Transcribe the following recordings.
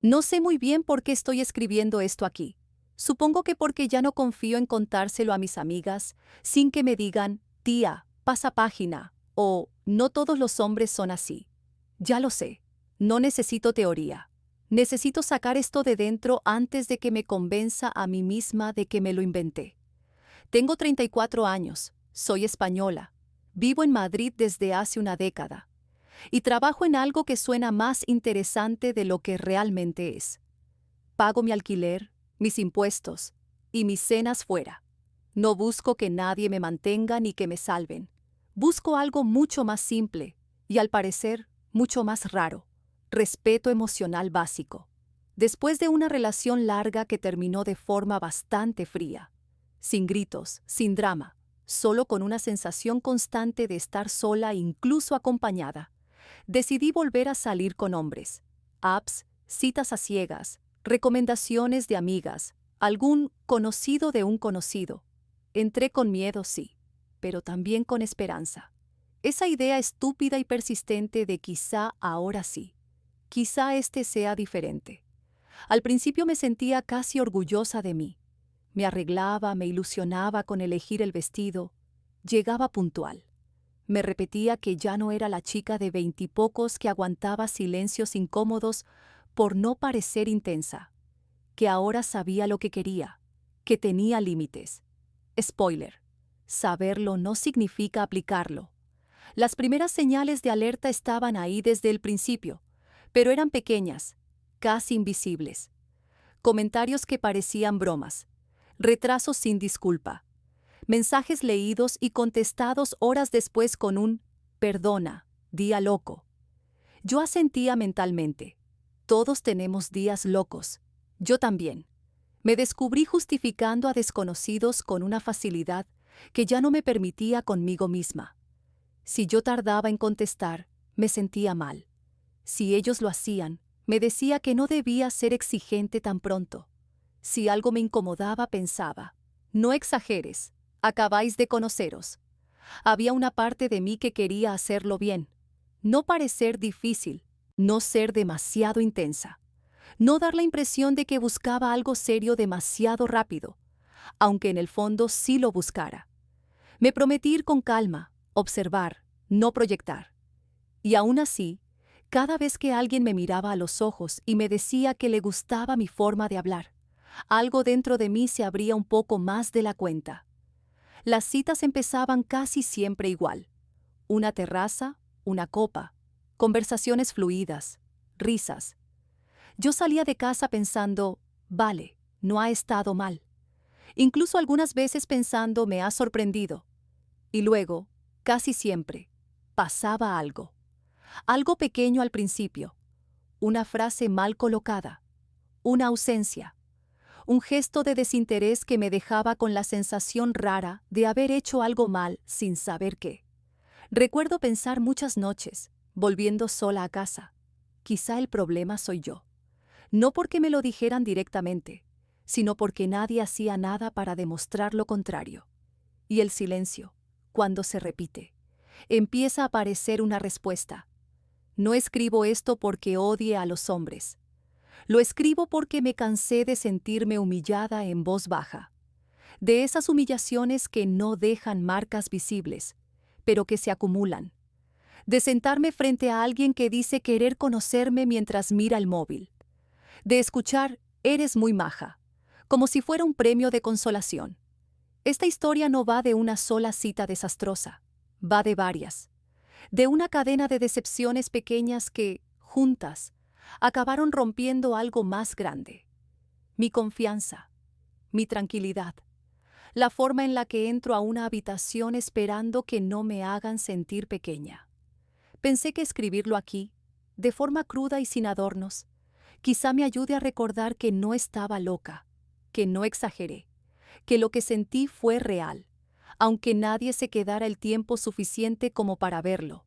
No sé muy bien por qué estoy escribiendo esto aquí. Supongo que porque ya no confío en contárselo a mis amigas sin que me digan, tía, pasa página, o no todos los hombres son así. Ya lo sé. No necesito teoría. Necesito sacar esto de dentro antes de que me convenza a mí misma de que me lo inventé. Tengo 34 años, soy española, vivo en Madrid desde hace una década y trabajo en algo que suena más interesante de lo que realmente es. Pago mi alquiler, mis impuestos y mis cenas fuera. No busco que nadie me mantenga ni que me salven. Busco algo mucho más simple y, al parecer, mucho más raro: respeto emocional básico. Después de una relación larga que terminó de forma bastante fría, sin gritos, sin drama, solo con una sensación constante de estar sola, incluso acompañada, decidí volver a salir con hombres. Apps, citas a ciegas, recomendaciones de amigas, algún conocido de un conocido. Entré con miedo, sí, pero también con esperanza. Esa idea estúpida y persistente de quizá ahora sí, quizá este sea diferente. Al principio me sentía casi orgullosa de mí. Me arreglaba, me ilusionaba con elegir el vestido. Llegaba puntual. Me repetía que ya no era la chica de veintipocos que aguantaba silencios incómodos por no parecer intensa, que ahora sabía lo que quería, que tenía límites. Spoiler: saberlo no significa aplicarlo. Las primeras señales de alerta estaban ahí desde el principio, pero eran pequeñas, casi invisibles. Comentarios que parecían bromas, retrasos sin disculpa, mensajes leídos y contestados horas después con un «perdona, día loco». Yo asentía mentalmente. Todos tenemos días locos. Yo también. Me descubrí justificando a desconocidos con una facilidad que ya no me permitía conmigo misma. Si yo tardaba en contestar, me sentía mal. Si ellos lo hacían, me decía que no debía ser exigente tan pronto. Si algo me incomodaba, pensaba: no exageres, acabáis de conoceros. Había una parte de mí que quería hacerlo bien, no parecer difícil, no ser demasiado intensa, no dar la impresión de que buscaba algo serio demasiado rápido, aunque en el fondo sí lo buscara. Me prometí ir con calma, observar, no proyectar. Y aún así, cada vez que alguien me miraba a los ojos y me decía que le gustaba mi forma de hablar, algo dentro de mí se abría un poco más de la cuenta. Las citas empezaban casi siempre igual: una terraza, una copa, conversaciones fluidas, risas. Yo salía de casa pensando: vale, no ha estado mal. Incluso algunas veces pensando: me ha sorprendido. Y luego, casi siempre, pasaba algo. Algo pequeño al principio, una frase mal colocada, una ausencia, un gesto de desinterés que me dejaba con la sensación rara de haber hecho algo mal sin saber qué. Recuerdo pensar muchas noches, volviendo sola a casa: quizá el problema soy yo. No porque me lo dijeran directamente, sino porque nadie hacía nada para demostrar lo contrario. Y el silencio, cuando se repite, empieza a parecer una respuesta. No escribo esto porque odie a los hombres. Lo escribo porque me cansé de sentirme humillada en voz baja, de esas humillaciones que no dejan marcas visibles, pero que se acumulan, de sentarme frente a alguien que dice querer conocerme mientras mira el móvil, de escuchar «eres muy maja», como si fuera un premio de consolación. Esta historia no va de una sola cita desastrosa, va de varias, de una cadena de decepciones pequeñas que, juntas, acabaron rompiendo algo más grande: mi confianza, mi tranquilidad, la forma en la que entro a una habitación esperando que no me hagan sentir pequeña. Pensé que escribirlo aquí, de forma cruda y sin adornos, quizá me ayude a recordar que no estaba loca, que no exageré, que lo que sentí fue real, aunque nadie se quedara el tiempo suficiente como para verlo.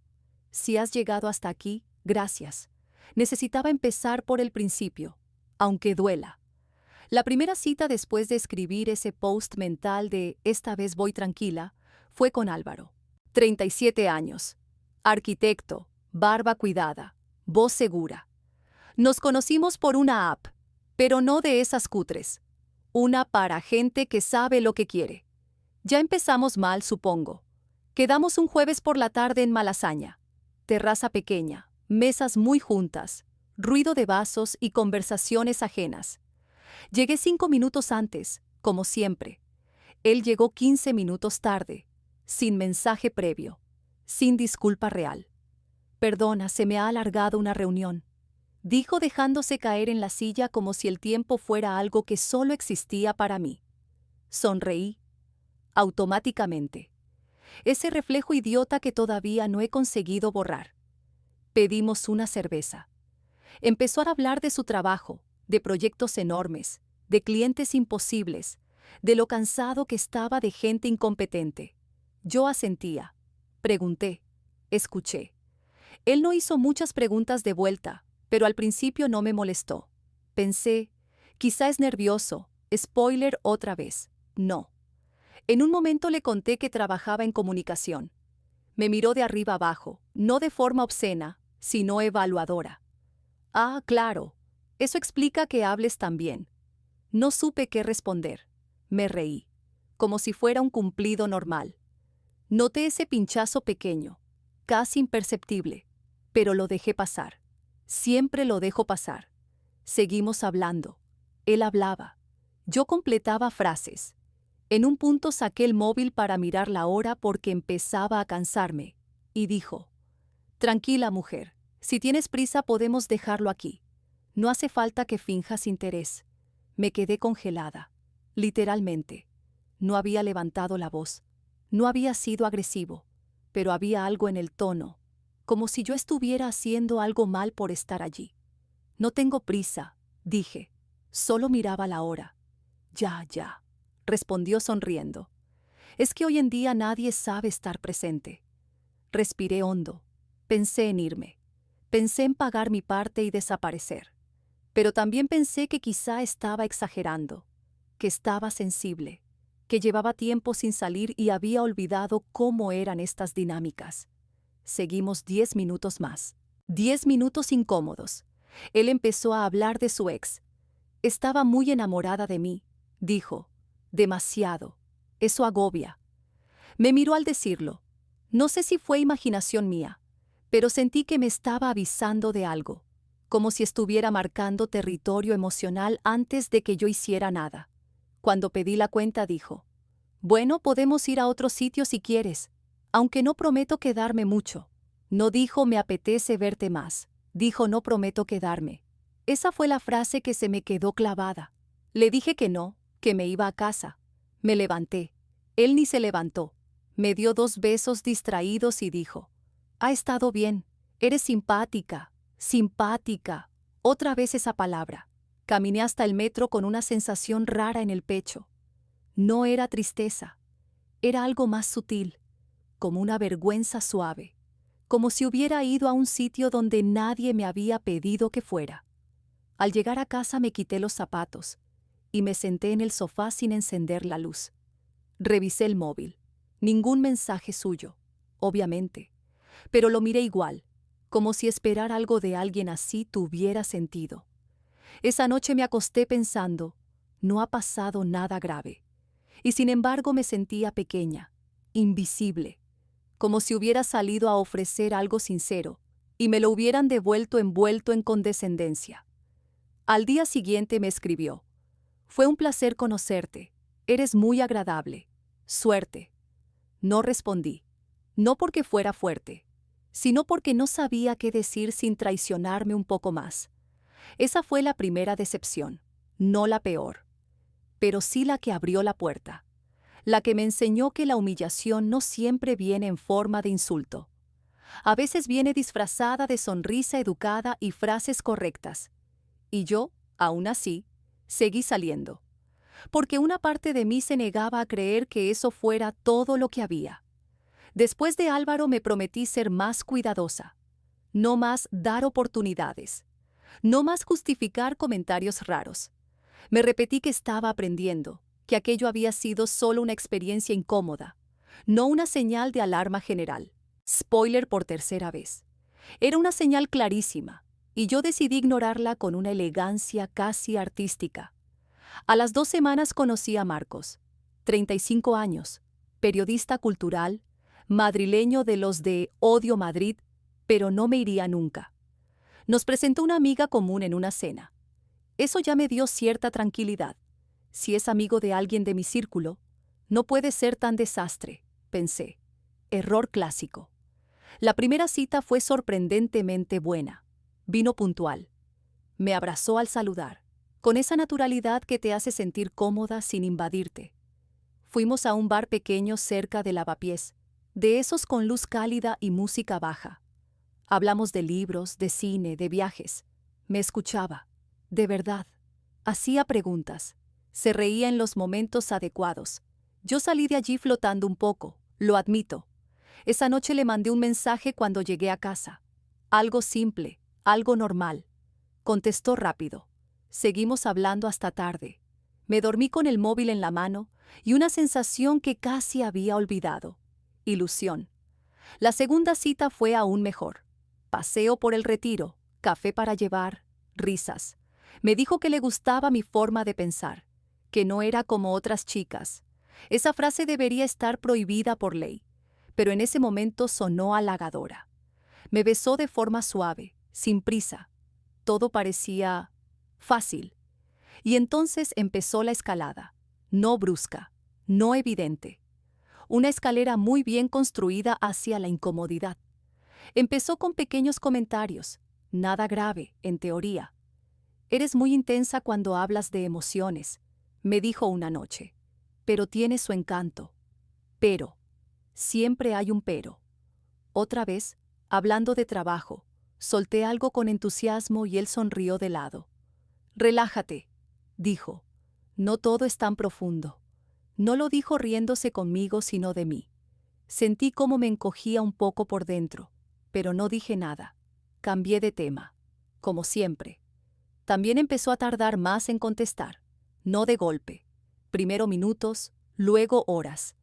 Si has llegado hasta aquí, gracias. Necesitaba empezar por el principio, aunque duela. La primera cita después de escribir ese post mental de «esta vez voy tranquila» fue con Álvaro. 37 años. Arquitecto, barba cuidada, voz segura. Nos conocimos por una app, pero no de esas cutres. Una para gente que sabe lo que quiere. Ya empezamos mal, supongo. Quedamos un jueves por la tarde en Malasaña. Terraza pequeña, mesas muy juntas, ruido de vasos y conversaciones ajenas. Llegué 5 minutos antes, como siempre. Él llegó 15 minutos tarde, sin mensaje previo, sin disculpa real. Perdona, se me ha alargado una reunión, dijo dejándose caer en la silla como si el tiempo fuera algo que solo existía para mí. Sonreí, automáticamente. Ese reflejo idiota que todavía no he conseguido borrar. Pedimos una cerveza. Empezó a hablar de su trabajo, de proyectos enormes, de clientes imposibles, de lo cansado que estaba de gente incompetente. Yo asentía. Pregunté. Escuché. Él no hizo muchas preguntas de vuelta, pero al principio no me molestó. Pensé, quizá es nervioso. Spoiler otra vez. No. En un momento le conté que trabajaba en comunicación. Me miró de arriba abajo, no de forma obscena, sino evaluadora. Ah, claro. Eso explica que hables tan bien. No supe qué responder. Me reí, como si fuera un cumplido normal. Noté ese pinchazo pequeño, casi imperceptible, pero lo dejé pasar. Siempre lo dejo pasar. Seguimos hablando. Él hablaba. Yo completaba frases. En un punto saqué el móvil para mirar la hora porque empezaba a cansarme, y dijo: Tranquila, mujer, si tienes prisa podemos dejarlo aquí. No hace falta que finjas interés. Me quedé congelada, literalmente. No había levantado la voz, no había sido agresivo, pero había algo en el tono, como si yo estuviera haciendo algo mal por estar allí. No tengo prisa, dije, solo miraba la hora. Ya, respondió sonriendo. Es que hoy en día nadie sabe estar presente. Respiré hondo. Pensé en irme. Pensé en pagar mi parte y desaparecer. Pero también pensé que quizá estaba exagerando, que estaba sensible, que llevaba tiempo sin salir y había olvidado cómo eran estas dinámicas. Seguimos 10 minutos más. 10 minutos incómodos. Él empezó a hablar de su ex. Estaba muy enamorada de mí, dijo. Demasiado. Eso agobia. Me miró al decirlo. No sé si fue imaginación mía, pero sentí que me estaba avisando de algo, como si estuviera marcando territorio emocional antes de que yo hiciera nada. Cuando pedí la cuenta dijo: Bueno, podemos ir a otro sitio si quieres, aunque no prometo quedarme mucho. No dijo me apetece verte más, dijo no prometo quedarme. Esa fue la frase que se me quedó clavada. Le dije que no, que me iba a casa. Me levanté. Él ni se levantó. Me dio 2 besos distraídos y dijo: Ha estado bien, eres simpática, simpática. Otra vez esa palabra. Caminé hasta el metro con una sensación rara en el pecho. No era tristeza, era algo más sutil, como una vergüenza suave, como si hubiera ido a un sitio donde nadie me había pedido que fuera. Al llegar a casa me quité los zapatos y me senté en el sofá sin encender la luz. Revisé el móvil. Ningún mensaje suyo, obviamente, pero lo miré igual, como si esperar algo de alguien así tuviera sentido. Esa noche me acosté pensando, no ha pasado nada grave, y sin embargo me sentía pequeña, invisible, como si hubiera salido a ofrecer algo sincero y me lo hubieran devuelto envuelto en condescendencia. Al día siguiente me escribió: Fue un placer conocerte, eres muy agradable, suerte. No respondí, no porque fuera fuerte, sino porque no sabía qué decir sin traicionarme un poco más. Esa fue la primera decepción, no la peor, pero sí la que abrió la puerta, la que me enseñó que la humillación no siempre viene en forma de insulto. A veces viene disfrazada de sonrisa educada y frases correctas. Y yo, aún así, seguí saliendo, porque una parte de mí se negaba a creer que eso fuera todo lo que había. Después de Álvaro me prometí ser más cuidadosa, no más dar oportunidades, no más justificar comentarios raros. Me repetí que estaba aprendiendo, que aquello había sido solo una experiencia incómoda, no una señal de alarma general. Spoiler por tercera vez. Era una señal clarísima. y yo decidí ignorarla con una elegancia casi artística. A las 2 semanas conocí a Marcos, 35 años, periodista cultural, madrileño de los de Odio Madrid, pero no me iría nunca. Nos presentó una amiga común en una cena. Eso ya me dio cierta tranquilidad. Si es amigo de alguien de mi círculo, no puede ser tan desastre, pensé. Error clásico. La primera cita fue sorprendentemente buena. Vino puntual. Me abrazó al saludar, con esa naturalidad que te hace sentir cómoda sin invadirte. Fuimos a un bar pequeño cerca de Lavapiés, de esos con luz cálida y música baja. Hablamos de libros, de cine, de viajes. Me escuchaba. De verdad. Hacía preguntas. Se reía en los momentos adecuados. Yo salí de allí flotando un poco, lo admito. Esa noche le mandé un mensaje cuando llegué a casa. Algo simple, algo normal. Contestó rápido. Seguimos hablando hasta tarde. Me dormí con el móvil en la mano y una sensación que casi había olvidado. Ilusión. La segunda cita fue aún mejor. Paseo por el Retiro, café para llevar, risas. Me dijo que le gustaba mi forma de pensar, que no era como otras chicas. Esa frase debería estar prohibida por ley, pero en ese momento sonó halagadora. Me besó de forma suave, sin prisa. Todo parecía fácil. Y entonces empezó la escalada, no brusca, no evidente. Una escalera muy bien construida hacia la incomodidad. Empezó con pequeños comentarios, nada grave, en teoría. Eres muy intensa cuando hablas de emociones, me dijo una noche, pero tiene su encanto. Pero, siempre hay un pero. Otra vez, hablando de trabajo, solté algo con entusiasmo y él sonrió de lado. Relájate, dijo. No todo es tan profundo. No lo dijo riéndose conmigo, sino de mí. Sentí cómo me encogía un poco por dentro, pero no dije nada. Cambié de tema, como siempre. También empezó a tardar más en contestar, no de golpe. Primero minutos, luego horas.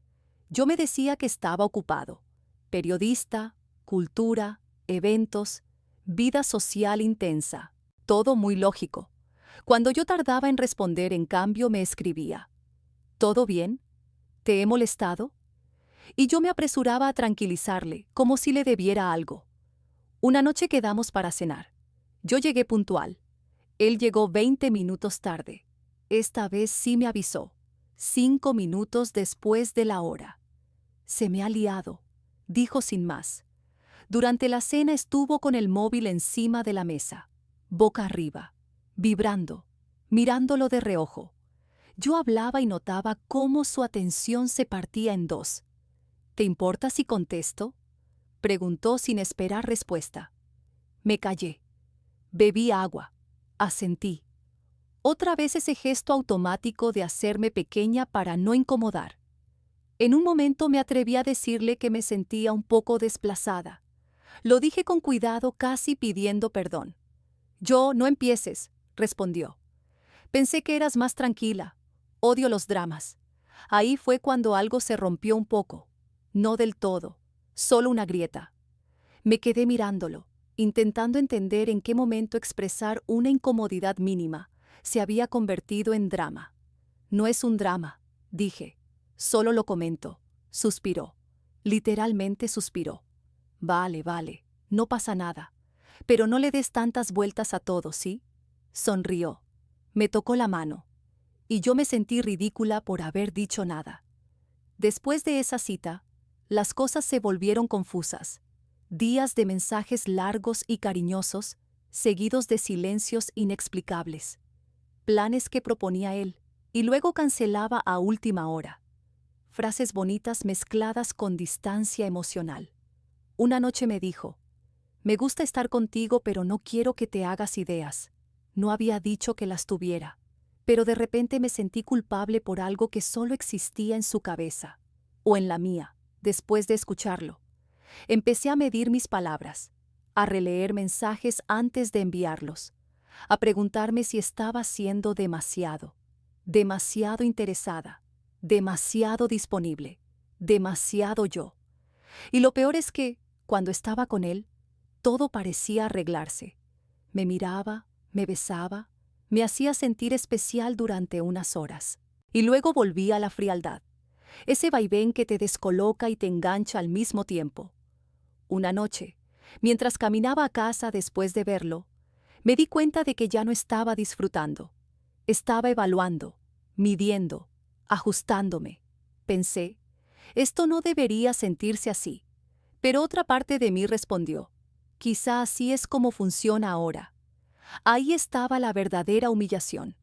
Yo me decía que estaba ocupado. Periodista, cultura, eventos, vida social intensa. Todo muy lógico. Cuando yo tardaba en responder, en cambio, me escribía. ¿Todo bien? ¿Te he molestado? Y yo me apresuraba a tranquilizarle, como si le debiera algo. Una noche quedamos para cenar. Yo llegué puntual. Él llegó 20 minutos tarde. Esta vez sí me avisó. 5 minutos después de la hora. Se me ha liado, dijo sin más. Durante la cena estuvo con el móvil encima de la mesa, boca arriba, vibrando, mirándolo de reojo. Yo hablaba y notaba cómo su atención se partía en dos. ¿Te importa si contesto?, preguntó sin esperar respuesta. Me callé. Bebí agua. Asentí. Otra vez ese gesto automático de hacerme pequeña para no incomodar. En un momento me atreví a decirle que me sentía un poco desplazada. Lo dije con cuidado, casi pidiendo perdón. No empieces, respondió. Pensé que eras más tranquila. Odio los dramas. Ahí fue cuando algo se rompió un poco. No del todo, solo una grieta. Me quedé mirándolo, intentando entender en qué momento expresar una incomodidad mínima se había convertido en drama. No es un drama, dije. Solo lo comento. Suspiró. Literalmente suspiró. Vale, no pasa nada. Pero no le des tantas vueltas a todo, ¿sí? Sonrió. Me tocó la mano. Y yo me sentí ridícula por haber dicho nada. Después de esa cita, las cosas se volvieron confusas. Días de mensajes largos y cariñosos, seguidos de silencios inexplicables. Planes que proponía él, y luego cancelaba a última hora. Frases bonitas mezcladas con distancia emocional. Una noche me dijo, me gusta estar contigo, pero no quiero que te hagas ideas. No había dicho que las tuviera, pero de repente me sentí culpable por algo que solo existía en su cabeza, o en la mía, después de escucharlo. Empecé a medir mis palabras, a releer mensajes antes de enviarlos, a preguntarme si estaba siendo demasiado interesada, demasiado disponible, demasiado yo. Y lo peor es que, cuando estaba con él, todo parecía arreglarse. Me miraba, me besaba, me hacía sentir especial durante unas horas. Y luego volvía a la frialdad, ese vaivén que te descoloca y te engancha al mismo tiempo. Una noche, mientras caminaba a casa después de verlo, me di cuenta de que ya no estaba disfrutando. Estaba evaluando, midiendo, ajustándome. Pensé, esto no debería sentirse así. Pero otra parte de mí respondió, quizá así es como funciona ahora. Ahí estaba la verdadera humillación.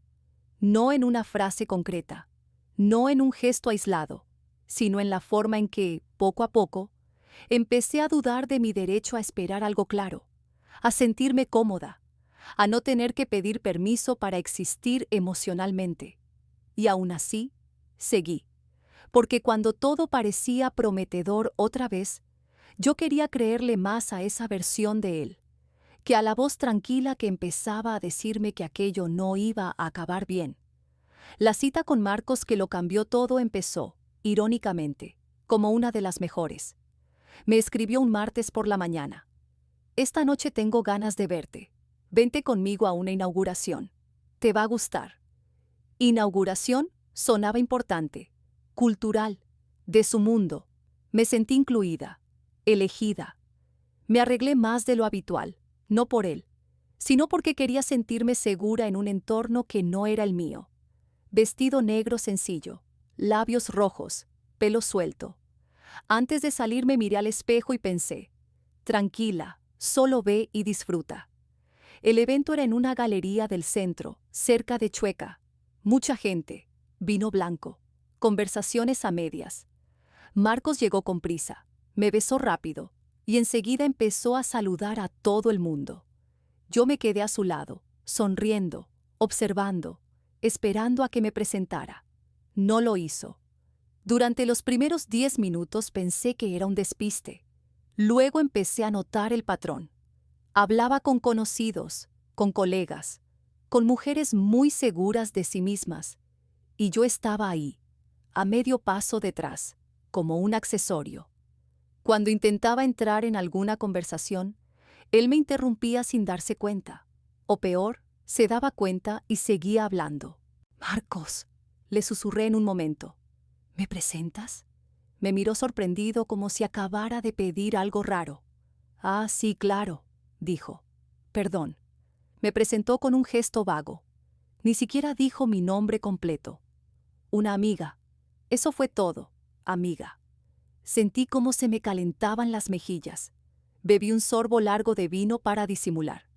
No en una frase concreta, no en un gesto aislado, sino en la forma en que, poco a poco, empecé a dudar de mi derecho a esperar algo claro, a sentirme cómoda, a no tener que pedir permiso para existir emocionalmente. Y aún así, seguí, porque cuando todo parecía prometedor otra vez, yo quería creerle más a esa versión de él, que a la voz tranquila que empezaba a decirme que aquello no iba a acabar bien. La cita con Marcos que lo cambió todo empezó, irónicamente, como una de las mejores. Me escribió un martes por la mañana. Esta noche tengo ganas de verte. Vente conmigo a una inauguración. Te va a gustar. Inauguración sonaba importante, cultural, de su mundo. Me sentí incluida, elegida. Me arreglé más de lo habitual, no por él, sino porque quería sentirme segura en un entorno que no era el mío. Vestido negro sencillo, labios rojos, pelo suelto. Antes de salir me miré al espejo y pensé, tranquila, solo ve y disfruta. El evento era en una galería del centro, cerca de Chueca. Mucha gente, vino blanco, conversaciones a medias. Marcos llegó con prisa, me besó rápido y enseguida empezó a saludar a todo el mundo. Yo me quedé a su lado, sonriendo, observando, esperando a que me presentara. No lo hizo. Durante los primeros 10 minutos pensé que era un despiste. Luego empecé a notar el patrón. Hablaba con conocidos, con colegas, con mujeres muy seguras de sí mismas, y yo estaba ahí, a medio paso detrás, como un accesorio. Cuando intentaba entrar en alguna conversación, él me interrumpía sin darse cuenta, o peor, se daba cuenta y seguía hablando. «Marcos», le susurré en un momento. «¿Me presentas?» Me miró sorprendido como si acabara de pedir algo raro. «Ah, sí, claro», dijo. «Perdón». Me presentó con un gesto vago. Ni siquiera dijo mi nombre completo. Una amiga. Eso fue todo, amiga. Sentí cómo se me calentaban las mejillas. Bebí un sorbo largo de vino para disimular.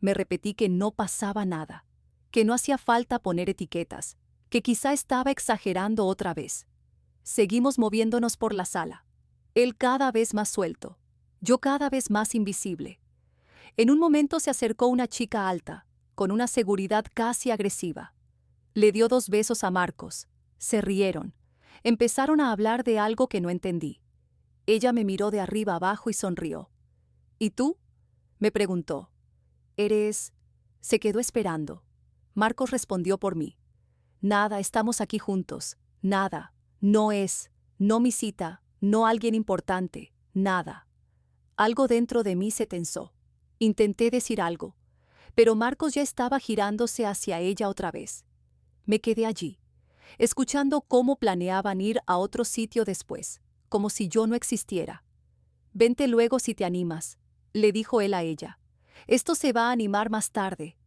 Me repetí que no pasaba nada, que no hacía falta poner etiquetas, que quizá estaba exagerando otra vez. Seguimos moviéndonos por la sala. Él cada vez más suelto, yo cada vez más invisible. En un momento se acercó una chica alta, con una seguridad casi agresiva. Le dio 2 besos a Marcos. Se rieron. Empezaron a hablar de algo que no entendí. Ella me miró de arriba abajo y sonrió. «¿Y tú?», me preguntó. «¿Eres...?» Se quedó esperando. Marcos respondió por mí. «Nada, estamos aquí juntos. Nada. No es. No mi cita. No alguien importante. Nada». Algo dentro de mí se tensó. Intenté decir algo, pero Marcos ya estaba girándose hacia ella otra vez. Me quedé allí, escuchando cómo planeaban ir a otro sitio después, como si yo no existiera. «Vente luego si te animas», le dijo él a ella. «Esto se va a animar más tarde».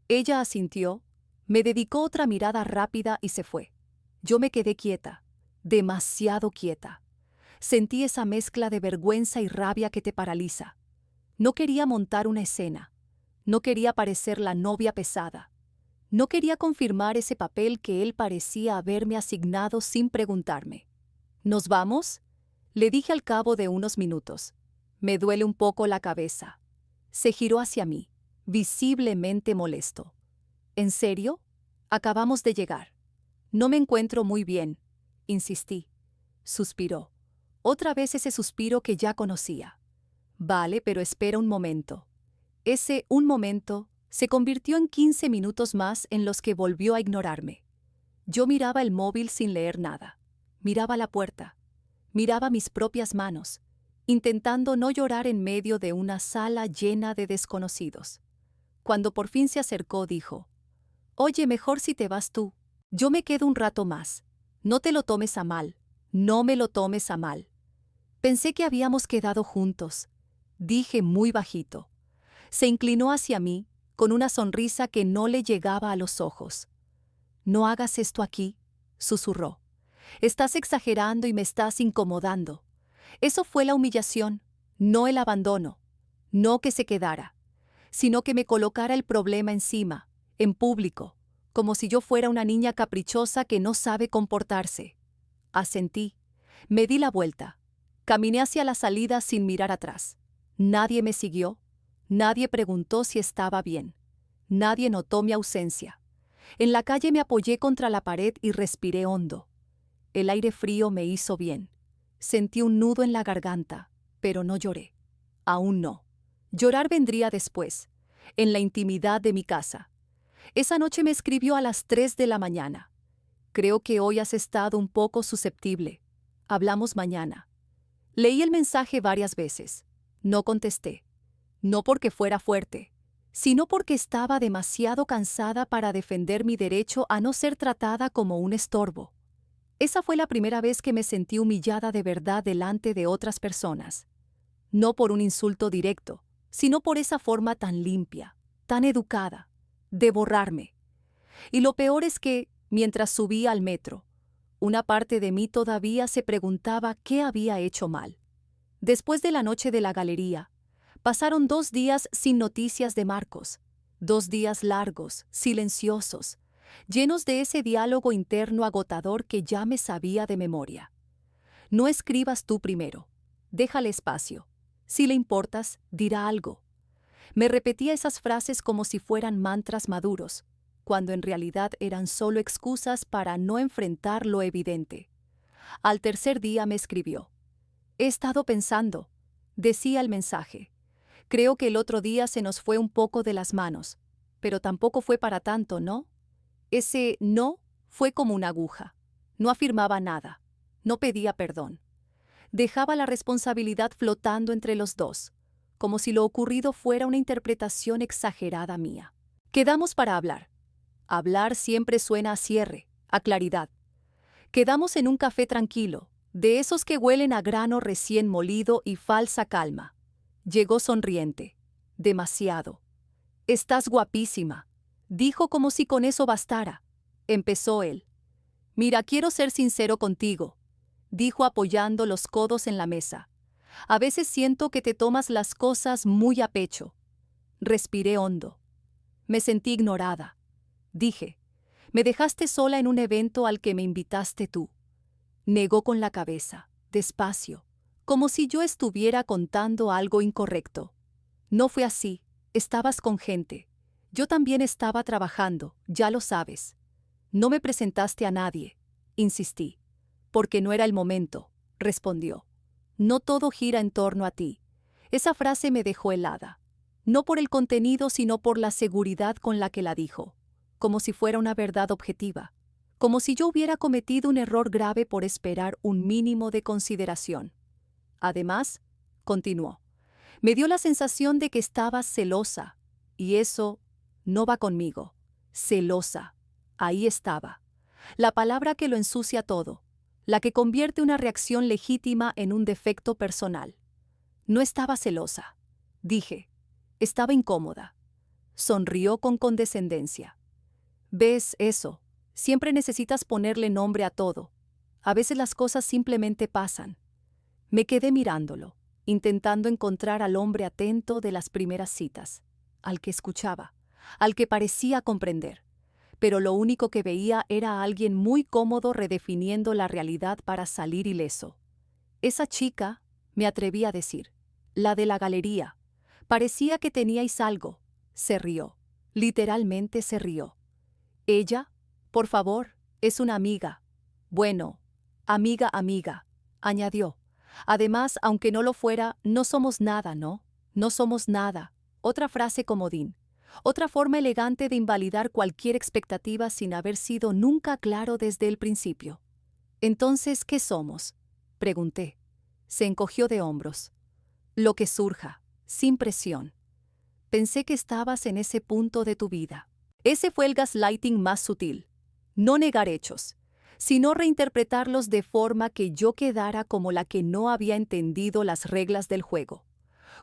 Ella asintió, me dedicó otra mirada rápida y se fue. Yo me quedé quieta, demasiado quieta. Sentí esa mezcla de vergüenza y rabia que te paraliza. No quería montar una escena. No quería parecer la novia pesada. No quería confirmar ese papel que él parecía haberme asignado sin preguntarme. «¿Nos vamos?», le dije al cabo de unos minutos. «Me duele un poco la cabeza». Se giró hacia mí, visiblemente molesto. «¿En serio? Acabamos de llegar». «No me encuentro muy bien», insistí. Suspiró. Otra vez ese suspiro que ya conocía. «Vale, pero espera un momento». Ese un momento se convirtió en 15 minutos más en los que volvió a ignorarme. Yo miraba el móvil sin leer nada. Miraba la puerta. Miraba mis propias manos, intentando no llorar en medio de una sala llena de desconocidos. Cuando por fin se acercó, dijo: «Oye, mejor si te vas tú. Yo me quedo un rato más. No te lo tomes a mal. No me lo tomes a mal». Pensé que habíamos quedado juntos, dije muy bajito. Se inclinó hacia mí, con una sonrisa que no le llegaba a los ojos. «No hagas esto aquí», susurró. «Estás exagerando y me estás incomodando». Eso fue la humillación, no el abandono, no que se quedara, sino que me colocara el problema encima, en público, como si yo fuera una niña caprichosa que no sabe comportarse. Asentí, me di la vuelta, caminé hacia la salida sin mirar atrás. Nadie me siguió, nadie preguntó si estaba bien, nadie notó mi ausencia. En la calle me apoyé contra la pared y respiré hondo. El aire frío me hizo bien. Sentí un nudo en la garganta, pero no lloré. Aún no. Llorar vendría después, en la intimidad de mi casa. Esa noche me escribió a las 3 de la mañana. «Creo que hoy has estado un poco susceptible. Hablamos mañana». Leí el mensaje varias veces. No contesté. No porque fuera fuerte, sino porque estaba demasiado cansada para defender mi derecho a no ser tratada como un estorbo. Esa fue la primera vez que me sentí humillada de verdad delante de otras personas. No por un insulto directo, sino por esa forma tan limpia, tan educada, de borrarme. Y lo peor es que, mientras subía al metro, una parte de mí todavía se preguntaba qué había hecho mal. Después de la noche de la galería, pasaron 2 días sin noticias de Marcos, 2 días largos, silenciosos, llenos de ese diálogo interno agotador que ya me sabía de memoria. «No escribas tú primero, déjale espacio. Si le importas, dirá algo». Me repetía esas frases como si fueran mantras maduros, cuando en realidad eran solo excusas para no enfrentar lo evidente. Al tercer día me escribió: «He estado pensando», decía el mensaje. «Creo que el otro día se nos fue un poco de las manos, pero tampoco fue para tanto, ¿no?». Ese «no» fue como una aguja. No afirmaba nada, no pedía perdón. Dejaba la responsabilidad flotando entre los dos, como si lo ocurrido fuera una interpretación exagerada mía. Quedamos para hablar. Hablar siempre suena a cierre, a claridad. Quedamos en un café tranquilo, de esos que huelen a grano recién molido y falsa calma. Llegó sonriente. Demasiado. «Estás guapísima», dijo como si con eso bastara. Empezó él. «Mira, quiero ser sincero contigo», dijo apoyando los codos en la mesa. «A veces siento que te tomas las cosas muy a pecho». Respiré hondo. Me sentí ignorada. Dije: «Me dejaste sola en un evento al que me invitaste tú». Negó con la cabeza, despacio, como si yo estuviera contando algo incorrecto. «No fue así. Estabas con gente. Yo también estaba trabajando, ya lo sabes». «No me presentaste a nadie», insistí. «Porque no era el momento», respondió. «No todo gira en torno a ti». Esa frase me dejó helada. No por el contenido, sino por la seguridad con la que la dijo, como si fuera una verdad objetiva, como si yo hubiera cometido un error grave por esperar un mínimo de consideración. Además, continuó, me dio la sensación de que estabas celosa, y eso no va conmigo. Celosa. Ahí estaba. La palabra que lo ensucia todo, la que convierte una reacción legítima en un defecto personal. No estaba celosa, dije. Estaba incómoda. Sonrió con condescendencia. «¿Ves eso? Siempre necesitas ponerle nombre a todo. A veces las cosas simplemente pasan». Me quedé mirándolo, intentando encontrar al hombre atento de las primeras citas, al que escuchaba, al que parecía comprender. Pero lo único que veía era a alguien muy cómodo redefiniendo la realidad para salir ileso. «Esa chica», me atreví a decir, «la de la galería. Parecía que teníais algo». Se rió. Literalmente se rió. «¿Ella? Por favor, es una amiga». «Bueno, amiga», añadió. «Además, aunque no lo fuera, no somos nada, ¿no? No somos nada». Otra frase comodín. Otra forma elegante de invalidar cualquier expectativa sin haber sido nunca claro desde el principio. «Entonces, ¿qué somos?», pregunté. Se encogió de hombros. «Lo que surja, sin presión». pensé que estabas en ese punto de tu vida. Ese fue el gaslighting más sutil. No negar hechos, sino reinterpretarlos de forma que yo quedara como la que no había entendido las reglas del juego,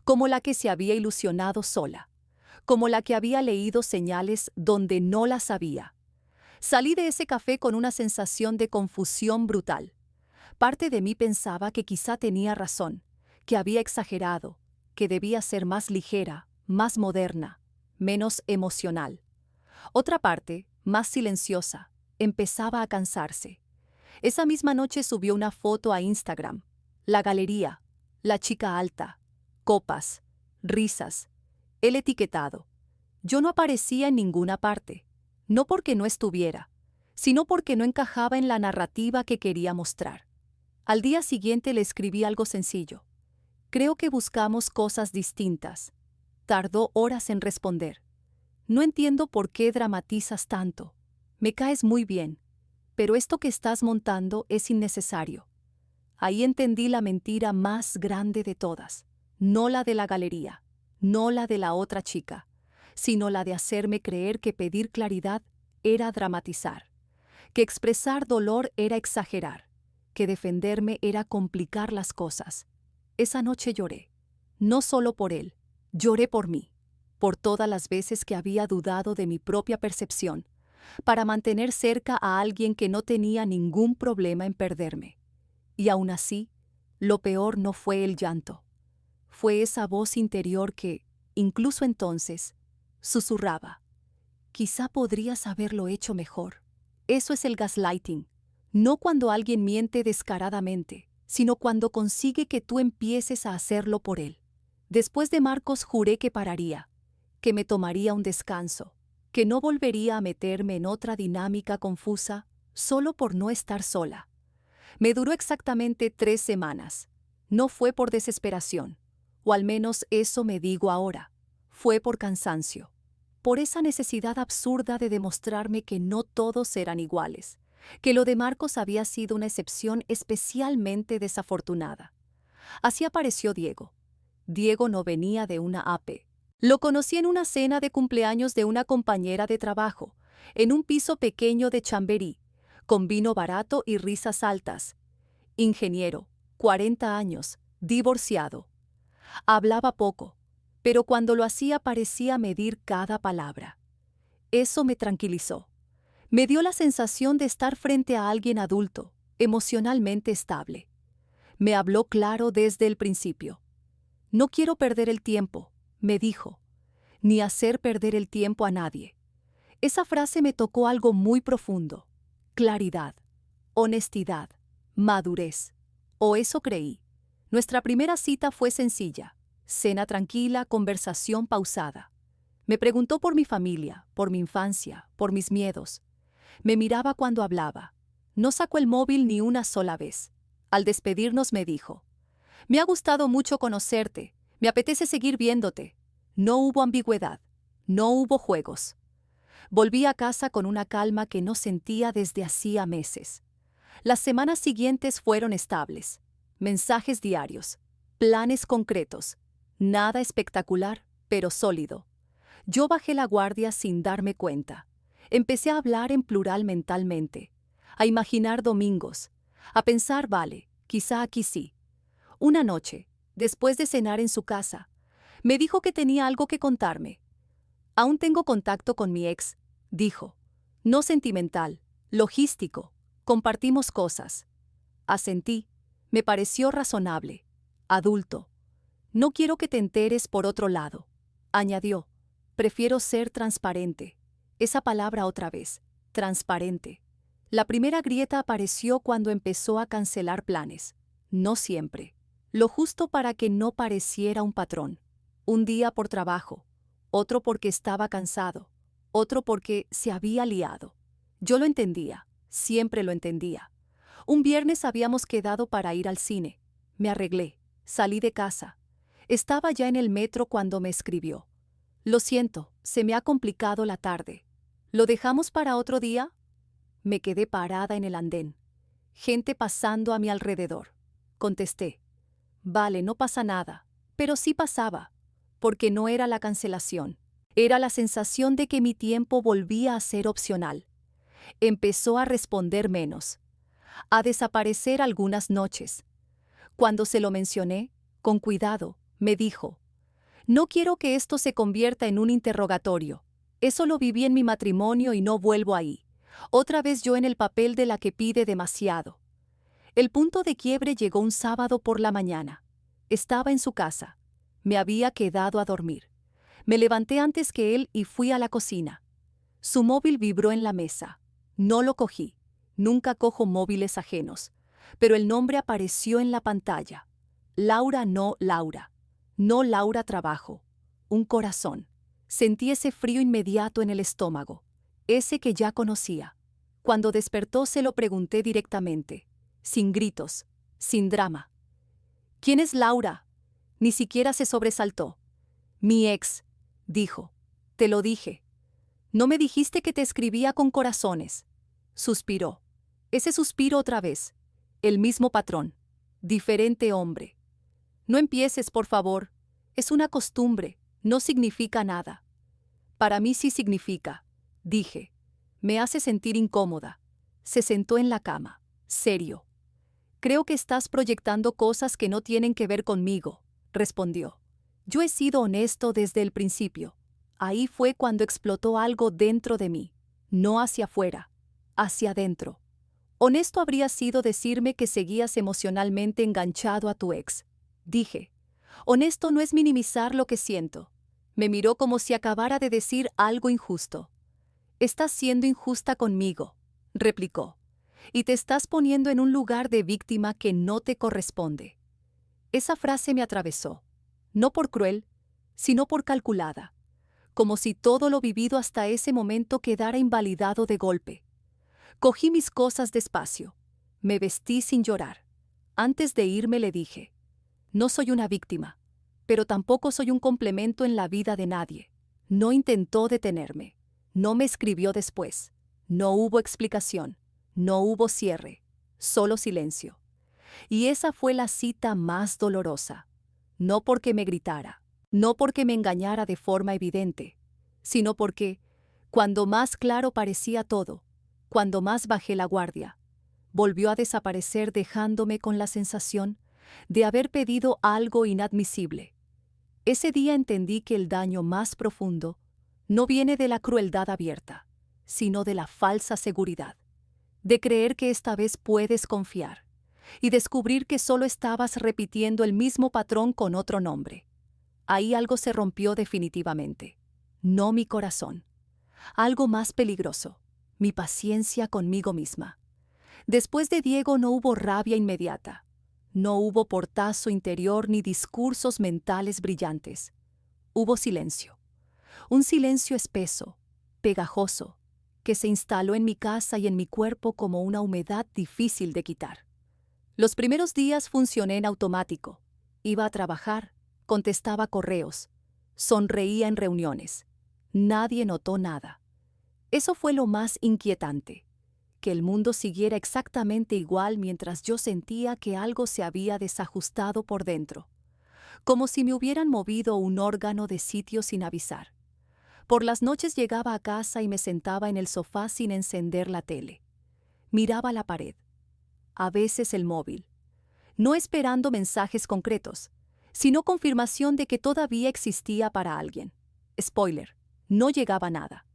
como la que se había ilusionado sola, como la que había leído señales donde no las había. Salí de ese café con una sensación de confusión brutal. Parte de mí pensaba que quizá tenía razón, que había exagerado, que debía ser más ligera, más moderna, menos emocional. Otra parte, más silenciosa, empezaba a cansarse. Esa misma noche subió una foto a Instagram. La galería, la chica alta, copas, risas, el etiquetado. Yo no aparecía en ninguna parte, no porque no estuviera, sino porque no encajaba en la narrativa que quería mostrar. Al día siguiente le escribí algo sencillo. Creo que buscamos cosas distintas. Tardó horas en responder. No entiendo por qué dramatizas tanto. Me caes muy bien, pero esto que estás montando es innecesario. Ahí entendí la mentira más grande de todas. No la de la galería, no la de la otra chica, sino la de hacerme creer que pedir claridad era dramatizar, que expresar dolor era exagerar, que defenderme era complicar las cosas. Esa noche lloré, no solo por él, lloré por mí, por todas las veces que había dudado de mi propia percepción, para mantener cerca a alguien que no tenía ningún problema en perderme. Y aún así, lo peor no fue el llanto, fue esa voz interior que, incluso entonces, susurraba: quizá podrías haberlo hecho mejor. Eso es el gaslighting, no cuando alguien miente descaradamente, sino cuando consigue que tú empieces a hacerlo por él. Después de Marcos juré que pararía, que me tomaría un descanso, que no volvería a meterme en otra dinámica confusa solo por no estar sola. Me duró exactamente 3 semanas. No fue por desesperación, o al menos eso me digo ahora. Fue por cansancio, por esa necesidad absurda de demostrarme que no todos eran iguales, que lo de Marcos había sido una excepción especialmente desafortunada. Así apareció Diego. Diego no venía de una AP. Lo conocí en una cena de cumpleaños de una compañera de trabajo, en un piso pequeño de Chamberí, con vino barato y risas altas. Ingeniero, 40 años, divorciado. Hablaba poco, pero cuando lo hacía parecía medir cada palabra. Eso me tranquilizó. Me dio la sensación de estar frente a alguien adulto, emocionalmente estable. Me habló claro desde el principio. No quiero perder el tiempo, me dijo, ni hacer perder el tiempo a nadie. Esa frase me tocó algo muy profundo. Claridad, honestidad, madurez. O eso creí. Nuestra primera cita fue sencilla. Cena tranquila, conversación pausada. Me preguntó por mi familia, por mi infancia, por mis miedos. Me miraba cuando hablaba. No sacó el móvil ni una sola vez. Al despedirnos me dijo: me ha gustado mucho conocerte. Me apetece seguir viéndote. No hubo ambigüedad. No hubo juegos. Volví a casa con una calma que no sentía desde hacía meses. Las semanas siguientes fueron estables. Mensajes diarios. Planes concretos. Nada espectacular, pero sólido. Yo bajé la guardia sin darme cuenta. Empecé a hablar en plural mentalmente. A imaginar domingos. A pensar, vale, quizá aquí sí. Una noche, después de cenar en su casa, me dijo que tenía algo que contarme. Aún tengo contacto con mi ex, dijo. No sentimental, logístico. Compartimos cosas. Asentí. Me pareció razonable. Adulto. No quiero que te enteres por otro lado. Añadió. Prefiero ser transparente. Esa palabra otra vez. Transparente. La primera grieta apareció cuando empezó a cancelar planes. No siempre. Lo justo para que no pareciera un patrón. Un día por trabajo, otro porque estaba cansado, otro porque se había liado. Yo lo entendía, siempre lo entendía. Un viernes habíamos quedado para ir al cine. Me arreglé, salí de casa. Estaba ya en el metro cuando me escribió. Lo siento, se me ha complicado la tarde. ¿Lo dejamos para otro día? Me quedé parada en el andén. Gente pasando a mi alrededor. Contesté. Vale, no pasa nada. Pero sí pasaba. porque no era la cancelación. Era la sensación de que mi tiempo volvía a ser opcional. Empezó a responder menos, a desaparecer algunas noches. Cuando se lo mencioné, con cuidado, me dijo: «No quiero que esto se convierta en un interrogatorio. Eso lo viví en mi matrimonio y no vuelvo ahí. Otra vez yo en el papel de la que pide demasiado». El punto de quiebre llegó un sábado por la mañana. Estaba en su casa. Me había quedado a dormir. Me levanté antes que él y fui a la cocina. Su móvil vibró en la mesa. No lo cogí. Nunca cojo móviles ajenos. Pero el nombre apareció en la pantalla. Laura, no Laura. No Laura Trabajo. Un corazón. Sentí ese frío inmediato en el estómago. Ese que ya conocía. Cuando despertó se lo pregunté directamente. Sin gritos. Sin drama. «¿Quién es Laura?» Ni siquiera se sobresaltó. «Mi ex», dijo. «Te lo dije. No me dijiste que te escribía con corazones». Suspiró. Ese suspiro otra vez. El mismo patrón. Diferente hombre. «No empieces, por favor. Es una costumbre. No significa nada». «Para mí sí significa», dije. «Me hace sentir incómoda». Se sentó en la cama. Serio. «Creo que estás proyectando cosas que no tienen que ver conmigo», respondió. «Yo he sido honesto desde el principio». Ahí fue cuando explotó algo dentro de mí. No hacia afuera, hacia adentro. Honesto habría sido decirme que seguías emocionalmente enganchado a tu ex. Dije. Honesto no es minimizar lo que siento. Me miró como si acabara de decir algo injusto. «Estás siendo injusta conmigo», replicó. «Y te estás poniendo en un lugar de víctima que no te corresponde». Esa frase me atravesó. No por cruel, sino por calculada. Como si todo lo vivido hasta ese momento quedara invalidado de golpe. Cogí mis cosas despacio. Me vestí sin llorar. Antes de irme le dije: «No soy una víctima, pero tampoco soy un complemento en la vida de nadie». No intentó detenerme. No me escribió después. No hubo explicación. No hubo cierre. Solo silencio. Y esa fue la cita más dolorosa. No porque me gritara, no porque me engañara de forma evidente, sino porque, cuando más claro parecía todo, cuando más bajé la guardia, volvió a desaparecer dejándome con la sensación de haber pedido algo inadmisible. Ese día entendí que el daño más profundo no viene de la crueldad abierta, sino de la falsa seguridad, de creer que esta vez puedes confiar y descubrir que solo estabas repitiendo el mismo patrón con otro nombre. Ahí algo se rompió definitivamente. No mi corazón. Algo más peligroso, mi paciencia conmigo misma. Después de Diego no hubo rabia inmediata. No hubo portazo interior ni discursos mentales brillantes. Hubo silencio. Un silencio espeso, pegajoso, que se instaló en mi casa y en mi cuerpo como una humedad difícil de quitar. Los primeros días funcioné en automático. Iba a trabajar, contestaba correos, sonreía en reuniones. Nadie notó nada. Eso fue lo más inquietante, que el mundo siguiera exactamente igual mientras yo sentía que algo se había desajustado por dentro, como si me hubieran movido un órgano de sitio sin avisar. Por las noches llegaba a casa y me sentaba en el sofá sin encender la tele. Miraba la pared, a veces el móvil, no esperando mensajes concretos, sino confirmación de que todavía existía para alguien. Spoiler, no llegaba nada.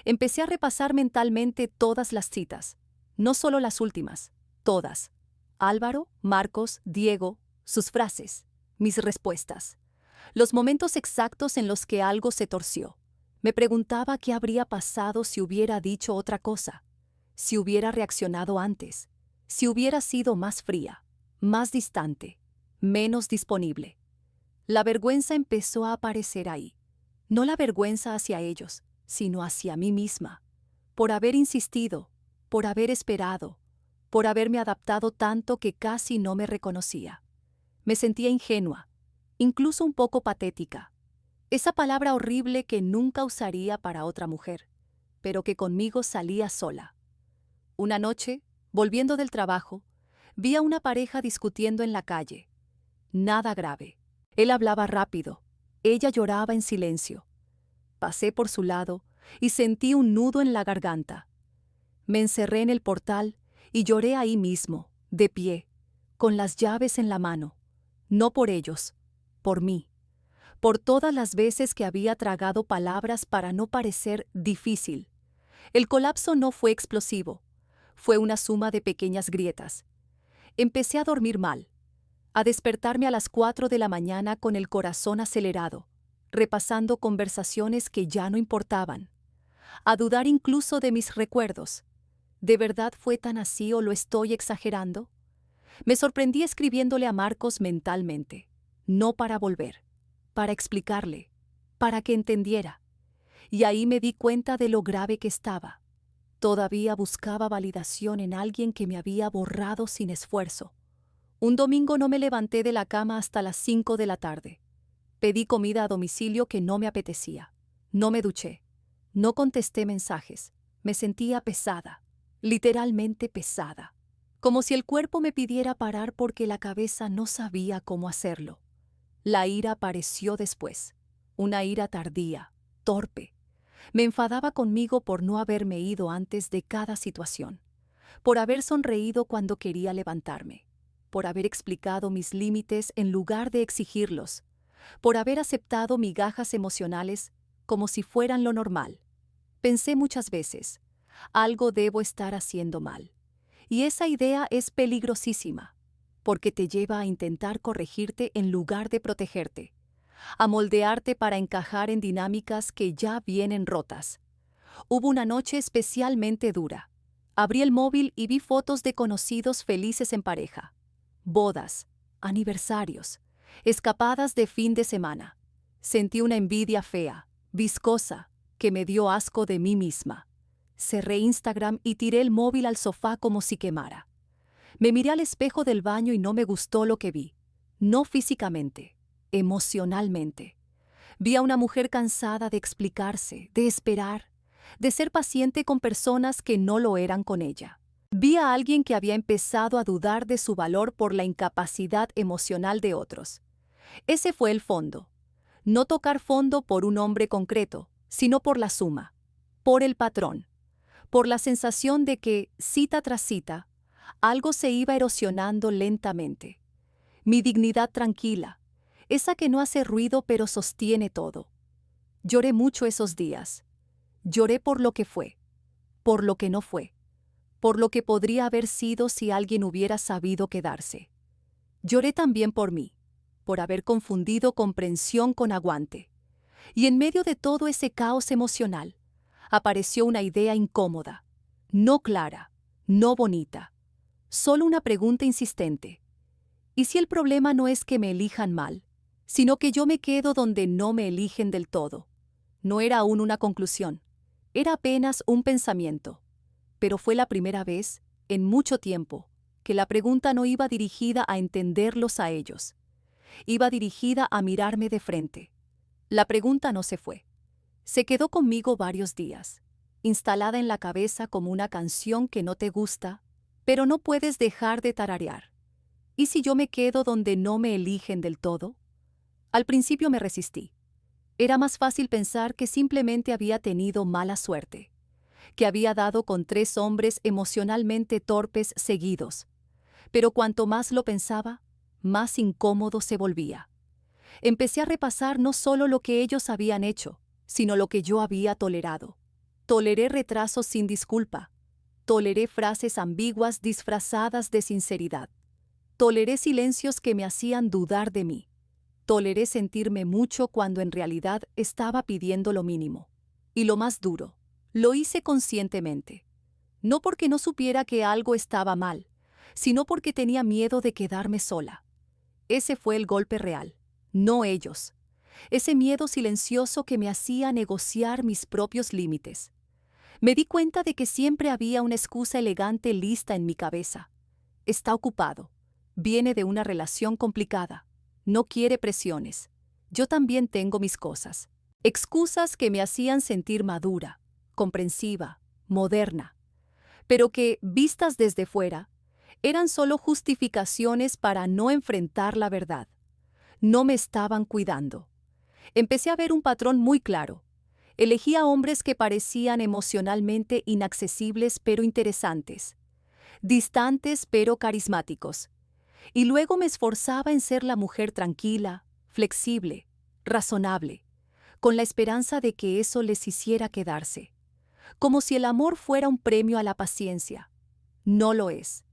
Empecé a repasar mentalmente todas las citas, no solo las últimas, todas. Álvaro, Marcos, Diego, sus frases, mis respuestas. Los momentos exactos en los que algo se torció. Me preguntaba qué habría pasado si hubiera dicho otra cosa, si hubiera reaccionado antes, si hubiera sido más fría, más distante, menos disponible. La vergüenza empezó a aparecer ahí. No la vergüenza hacia ellos, sino hacia mí misma, por haber insistido, por haber esperado, por haberme adaptado tanto que casi no me reconocía. Me sentía ingenua, incluso un poco patética. Esa palabra horrible que nunca usaría para otra mujer, pero que conmigo salía sola. Una noche, volviendo del trabajo, vi a una pareja discutiendo en la calle. Nada grave. Él hablaba rápido, Ella lloraba en silencio. Pasé por su lado y sentí un nudo en la garganta. Me encerré en el portal y lloré ahí mismo, de pie, con las llaves en la mano. No por ellos, por mí. Por todas las veces que había tragado palabras para no parecer difícil. El colapso no fue explosivo, fue una suma de pequeñas grietas. Empecé a dormir mal, a despertarme a las 4 de la mañana con el corazón acelerado, repasando conversaciones que ya no importaban, a dudar incluso de mis recuerdos. ¿De verdad fue tan así o lo estoy exagerando? Me sorprendí escribiéndole a Marcos mentalmente, no para volver, para explicarle, para que entendiera. Y ahí me di cuenta de lo grave que estaba. Todavía buscaba validación en alguien que me había borrado sin esfuerzo. Un domingo no me levanté de la cama hasta las 5 de la tarde. Pedí comida a domicilio que no me apetecía. No me duché. No contesté mensajes. Me sentía pesada, literalmente pesada. Como si el cuerpo me pidiera parar porque la cabeza no sabía cómo hacerlo. La ira apareció después. Una ira tardía, torpe. Me enfadaba conmigo por no haberme ido antes de cada situación, por haber sonreído cuando quería levantarme, por haber explicado mis límites en lugar de exigirlos, por haber aceptado migajas emocionales como si fueran lo normal. Pensé muchas veces, algo debo estar haciendo mal. Y esa idea es peligrosísima, porque te lleva a intentar corregirte en lugar de protegerte, a moldearte para encajar en dinámicas que ya vienen rotas. Hubo una noche especialmente dura. Abrí el móvil y vi fotos de conocidos felices en pareja. Bodas, aniversarios, escapadas de fin de semana. Sentí una envidia fea, viscosa, que me dio asco de mí misma. Cerré Instagram y tiré el móvil al sofá como si quemara. Me miré al espejo del baño y no me gustó lo que vi. No físicamente, emocionalmente. Vi a una mujer cansada de explicarse, de esperar, de ser paciente con personas que no lo eran con ella. Vi a alguien que había empezado a dudar de su valor por la incapacidad emocional de otros. Ese fue el fondo. No tocar fondo por un hombre concreto, sino por la suma, por el patrón, por la sensación de que, cita tras cita, algo se iba erosionando lentamente. Mi dignidad tranquila, esa que no hace ruido pero sostiene todo. Lloré mucho esos días. Lloré por lo que fue, por lo que no fue, por lo que podría haber sido si alguien hubiera sabido quedarse. Lloré también por mí, por haber confundido comprensión con aguante. Y en medio de todo ese caos emocional, apareció una idea incómoda, no clara, no bonita, solo una pregunta insistente. ¿Y si el problema no es que me elijan mal, sino que yo me quedo donde no me eligen del todo? No era aún una conclusión, era apenas un pensamiento, pero fue la primera vez, en mucho tiempo, que la pregunta no iba dirigida a entenderlos a ellos, iba dirigida a mirarme de frente. La pregunta no se fue. Se quedó conmigo varios días, instalada en la cabeza como una canción que no te gusta, pero no puedes dejar de tararear. ¿Y si yo me quedo donde no me eligen del todo? Al principio me resistí. Era más fácil pensar que simplemente había tenido mala suerte, que había dado con 3 hombres emocionalmente torpes seguidos. Pero cuanto más lo pensaba, más incómodo se volvía. Empecé a repasar no solo lo que ellos habían hecho, sino lo que yo había tolerado. Toleré retrasos sin disculpa. Toleré frases ambiguas disfrazadas de sinceridad. Toleré silencios que me hacían dudar de mí. Toleré sentirme mucho cuando en realidad estaba pidiendo lo mínimo. Y lo más duro, lo hice conscientemente. No porque no supiera que algo estaba mal, sino porque tenía miedo de quedarme sola. Ese fue el golpe real, no ellos. Ese miedo silencioso que me hacía negociar mis propios límites. Me di cuenta de que siempre había una excusa elegante lista en mi cabeza. Está ocupado. Viene de una relación complicada. No quiere presiones. Yo también tengo mis cosas. Excusas que me hacían sentir madura, comprensiva, moderna, pero que, vistas desde fuera, eran solo justificaciones para no enfrentar la verdad. No me estaban cuidando. Empecé a ver un patrón muy claro. Elegía hombres que parecían emocionalmente inaccesibles pero interesantes, distantes pero carismáticos. Y luego me esforzaba en ser la mujer tranquila, flexible, razonable, con la esperanza de que eso les hiciera quedarse. Como si el amor fuera un premio a la paciencia. No lo es.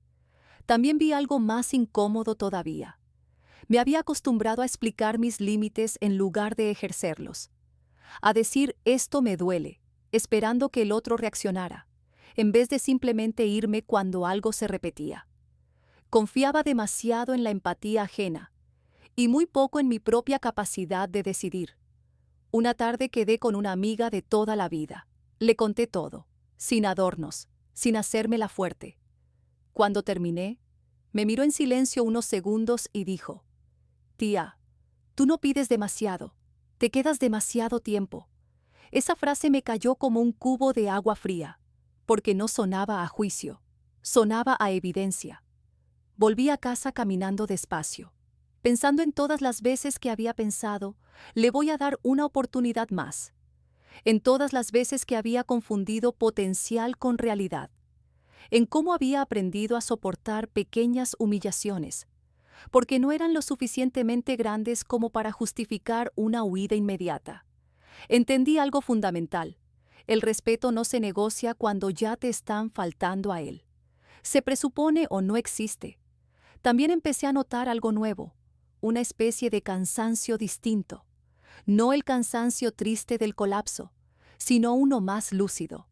También vi algo más incómodo todavía. Me había acostumbrado a explicar mis límites en lugar de ejercerlos. A decir esto me duele, esperando que el otro reaccionara, en vez de simplemente irme cuando algo se repetía. Confiaba demasiado en la empatía ajena y muy poco en mi propia capacidad de decidir. Una tarde quedé con una amiga de toda la vida. Le conté todo, sin adornos, sin hacérmela fuerte. Cuando terminé, me miró en silencio unos segundos y dijo: «Tía, tú no pides demasiado, te quedas demasiado tiempo». Esa frase me cayó como un cubo de agua fría, porque no sonaba a juicio, sonaba a evidencia. Volví a casa caminando despacio, pensando en todas las veces que había pensado, le voy a dar una oportunidad más. En todas las veces que había confundido potencial con realidad. En cómo había aprendido a soportar pequeñas humillaciones, porque no eran lo suficientemente grandes como para justificar una huida inmediata. Entendí algo fundamental. El respeto no se negocia cuando ya te están faltando a él. Se presupone o no existe. También empecé a notar algo nuevo, una especie de cansancio distinto. No el cansancio triste del colapso, sino uno más lúcido.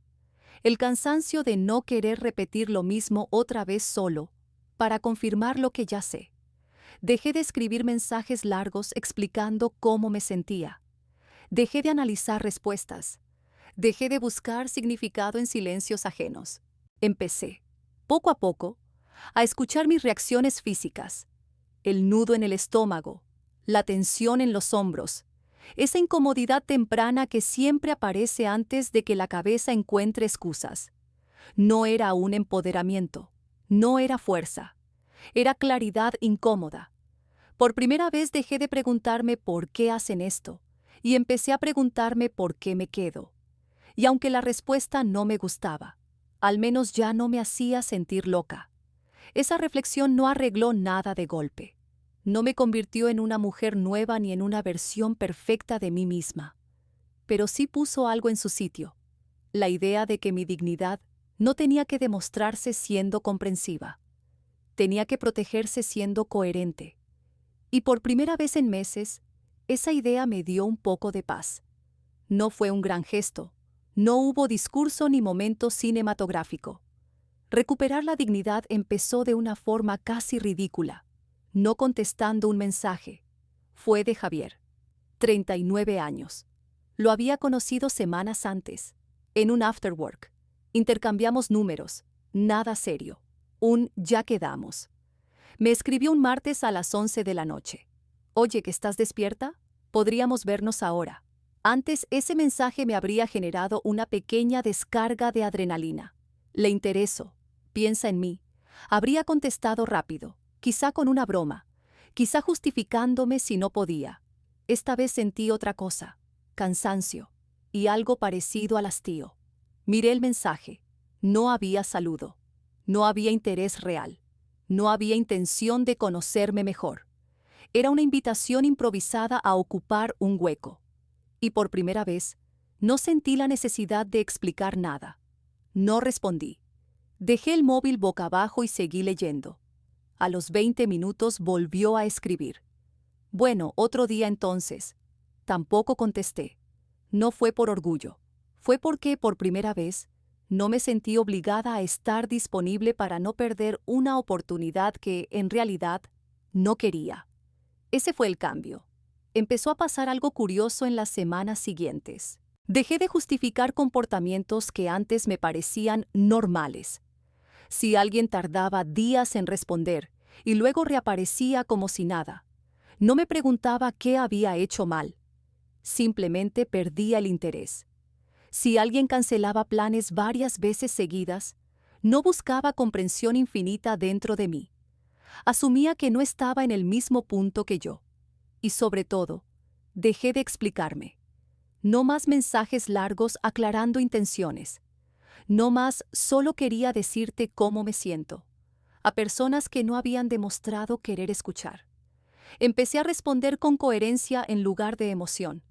El cansancio de no querer repetir lo mismo otra vez solo, para confirmar lo que ya sé. Dejé de escribir mensajes largos explicando cómo me sentía. Dejé de analizar respuestas. Dejé de buscar significado en silencios ajenos. Empecé, poco a poco, a escuchar mis reacciones físicas. El nudo en el estómago, la tensión en los hombros, esa incomodidad temprana que siempre aparece antes de que la cabeza encuentre excusas. No era un empoderamiento, no era fuerza, era claridad incómoda. Por primera vez dejé de preguntarme por qué hacen esto, y empecé a preguntarme por qué me quedo. Y aunque la respuesta no me gustaba, al menos ya no me hacía sentir loca. Esa reflexión no arregló nada de golpe. No me convirtió en una mujer nueva ni en una versión perfecta de mí misma. Pero sí puso algo en su sitio, la idea de que mi dignidad no tenía que demostrarse siendo comprensiva. Tenía que protegerse siendo coherente. Y por primera vez en meses, esa idea me dio un poco de paz. No fue un gran gesto, no hubo discurso ni momento cinematográfico. Recuperar la dignidad empezó de una forma casi ridícula, no contestando un mensaje. Fue de Javier, 39 años. Lo había conocido semanas antes, en un afterwork. Intercambiamos números, nada serio. Un ya quedamos. Me escribió un martes a las 11 de la noche. Oye, ¿que estás despierta? Podríamos vernos ahora. Antes ese mensaje me habría generado una pequeña descarga de adrenalina. Le intereso, piensa en mí. Habría contestado rápido, quizá con una broma, quizá justificándome si no podía. Esta vez sentí otra cosa, cansancio, y algo parecido al hastío. Miré el mensaje. No había saludo. No había interés real. No había intención de conocerme mejor. Era una invitación improvisada a ocupar un hueco. Y por primera vez, no sentí la necesidad de explicar nada. No respondí. Dejé el móvil boca abajo y seguí leyendo. A los 20 minutos volvió a escribir. Bueno, otro día entonces. Tampoco contesté. No fue por orgullo. Fue porque, por primera vez, no me sentí obligada a estar disponible para no perder una oportunidad que, en realidad, no quería. Ese fue el cambio. Empezó a pasar algo curioso en las semanas siguientes. Dejé de justificar comportamientos que antes me parecían normales. Si alguien tardaba días en responder y luego reaparecía como si nada, no me preguntaba qué había hecho mal. Simplemente perdía el interés. Si alguien cancelaba planes varias veces seguidas, no buscaba comprensión infinita dentro de mí. Asumía que no estaba en el mismo punto que yo. Y sobre todo, Dejé de explicarme. No más mensajes largos aclarando intenciones. No más solo quería decirte cómo me siento, a personas que no habían demostrado querer escuchar. Empecé a responder con coherencia en lugar de emoción.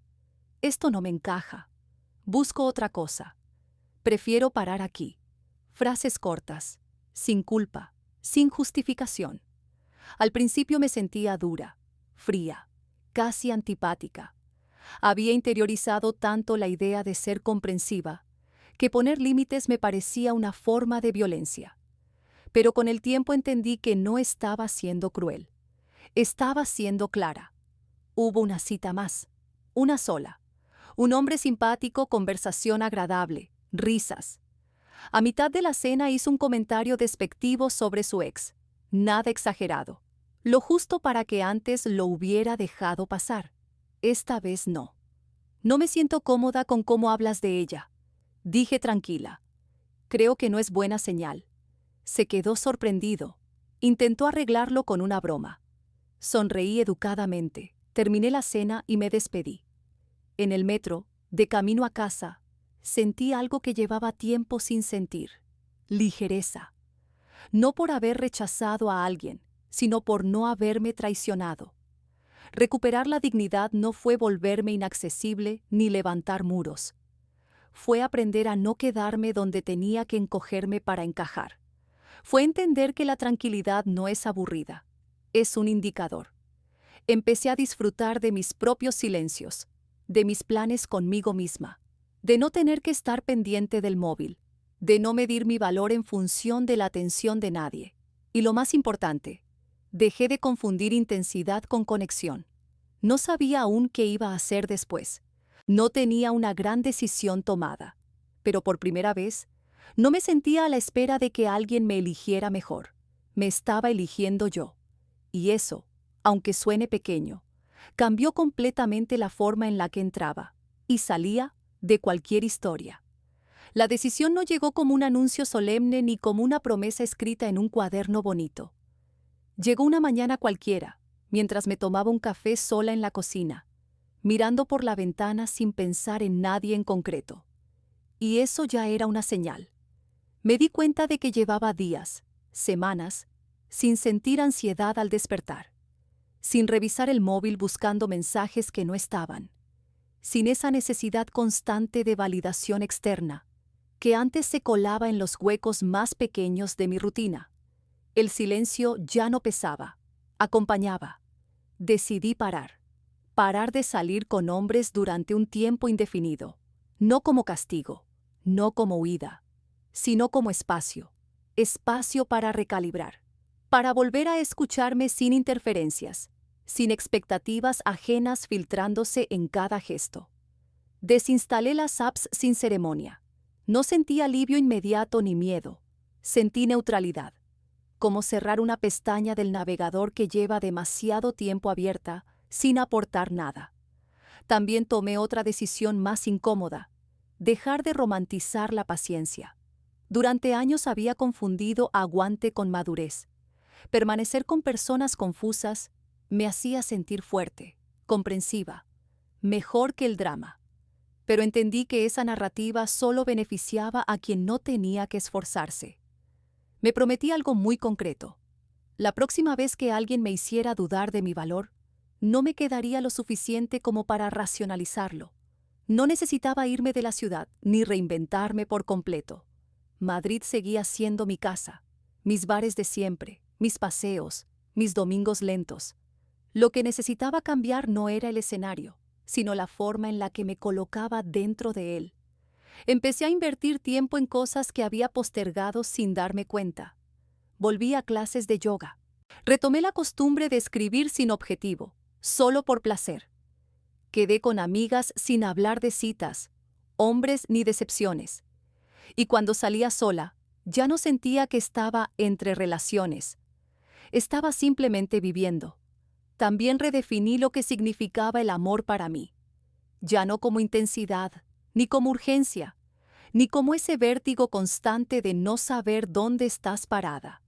Esto no me encaja. Busco otra cosa. Prefiero parar aquí. Frases cortas, sin culpa, sin justificación. Al principio me sentía dura, fría, casi antipática. Había interiorizado tanto la idea de ser comprensiva que poner límites me parecía una forma de violencia. Pero con el tiempo entendí que no estaba siendo cruel. Estaba siendo clara. Hubo una cita más, una sola. Un hombre simpático, conversación agradable, risas. A mitad de la cena hizo un comentario despectivo sobre su ex. Nada exagerado. Lo justo para que antes lo hubiera dejado pasar. Esta vez no. No me siento cómoda con cómo hablas de ella. Dije tranquila. Creo que no es buena señal. Se quedó sorprendido. Intentó arreglarlo con una broma. Sonreí educadamente. Terminé la cena y me despedí. En el metro, de camino a casa, sentí algo que llevaba tiempo sin sentir. Ligereza. No por haber rechazado a alguien, sino por no haberme traicionado. Recuperar la dignidad no fue volverme inaccesible ni levantar muros. Fue aprender a no quedarme donde tenía que encogerme para encajar. Fue entender que la tranquilidad no es aburrida, es un indicador. Empecé a disfrutar de mis propios silencios, de mis planes conmigo misma, de no tener que estar pendiente del móvil, de no medir mi valor en función de la atención de nadie. Y lo más importante, dejé de confundir intensidad con conexión. No sabía aún qué iba a hacer después. No tenía una gran decisión tomada, pero por primera vez, no me sentía a la espera de que alguien me eligiera mejor. Me estaba eligiendo yo. Y eso, aunque suene pequeño, cambió completamente la forma en la que entraba y salía de cualquier historia. La decisión no llegó como un anuncio solemne ni como una promesa escrita en un cuaderno bonito. Llegó una mañana cualquiera, mientras me tomaba un café sola en la cocina, mirando por la ventana sin pensar en nadie en concreto. Y eso ya era una señal. Me di cuenta de que llevaba días, semanas, sin sentir ansiedad al despertar, sin revisar el móvil buscando mensajes que no estaban, sin esa necesidad constante de validación externa, que antes se colaba en los huecos más pequeños de mi rutina. El silencio ya no pesaba, acompañaba. Decidí parar de salir con hombres durante un tiempo indefinido, no como castigo, no como huida, sino como espacio para recalibrar, para volver a escucharme sin interferencias, sin expectativas ajenas filtrándose en cada gesto. Desinstalé las apps sin ceremonia. No sentí alivio inmediato ni miedo, sentí neutralidad, como cerrar una pestaña del navegador que lleva demasiado tiempo abierta sin aportar nada. También tomé otra decisión más incómoda, dejar de romantizar la paciencia. Durante años había confundido aguante con madurez. Permanecer con personas confusas me hacía sentir fuerte, comprensiva, mejor que el drama. Pero entendí que esa narrativa solo beneficiaba a quien no tenía que esforzarse. Me prometí algo muy concreto. La próxima vez que alguien me hiciera dudar de mi valor, no me quedaría lo suficiente como para racionalizarlo. No necesitaba irme de la ciudad ni reinventarme por completo. Madrid seguía siendo mi casa, mis bares de siempre, mis paseos, mis domingos lentos. Lo que necesitaba cambiar no era el escenario, sino la forma en la que me colocaba dentro de él. Empecé a invertir tiempo en cosas que había postergado sin darme cuenta. Volví a clases de yoga. Retomé la costumbre de escribir sin objetivo, solo por placer. Quedé con amigas sin hablar de citas, hombres ni decepciones. Y cuando salía sola, ya no sentía que estaba entre relaciones. Estaba simplemente viviendo. También redefiní lo que significaba el amor para mí. Ya no como intensidad, ni como urgencia, ni como ese vértigo constante de no saber dónde estás parada.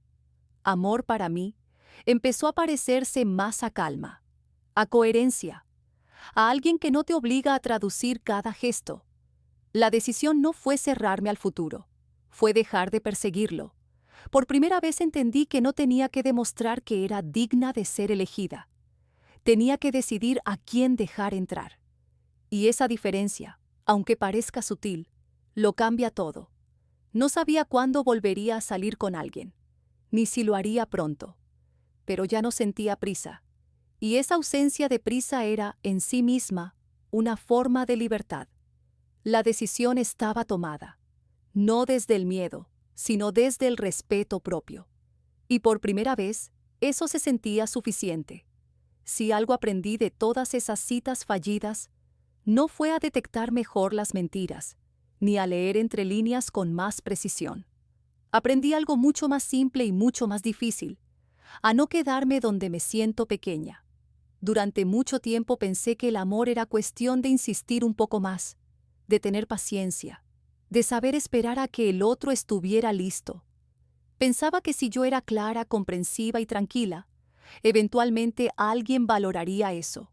Amor para mí empezó a parecerse más a calma, a coherencia, a alguien que no te obliga a traducir cada gesto. La decisión no fue cerrarme al futuro, fue dejar de perseguirlo. Por primera vez entendí que no tenía que demostrar que era digna de ser elegida. Tenía que decidir a quién dejar entrar. Y esa diferencia, aunque parezca sutil, lo cambia todo. No sabía cuándo volvería a salir con alguien, ni si lo haría pronto. Pero ya no sentía prisa. Y esa ausencia de prisa era, en sí misma, una forma de libertad. La decisión estaba tomada, no desde el miedo, sino desde el respeto propio. Y por primera vez, eso se sentía suficiente. Si algo aprendí de todas esas citas fallidas, no fue a detectar mejor las mentiras, ni a leer entre líneas con más precisión. Aprendí algo mucho más simple y mucho más difícil, a no quedarme donde me siento pequeña. Durante mucho tiempo pensé que el amor era cuestión de insistir un poco más, de tener paciencia, de saber esperar a que el otro estuviera listo. Pensaba que si yo era clara, comprensiva y tranquila, eventualmente alguien valoraría eso.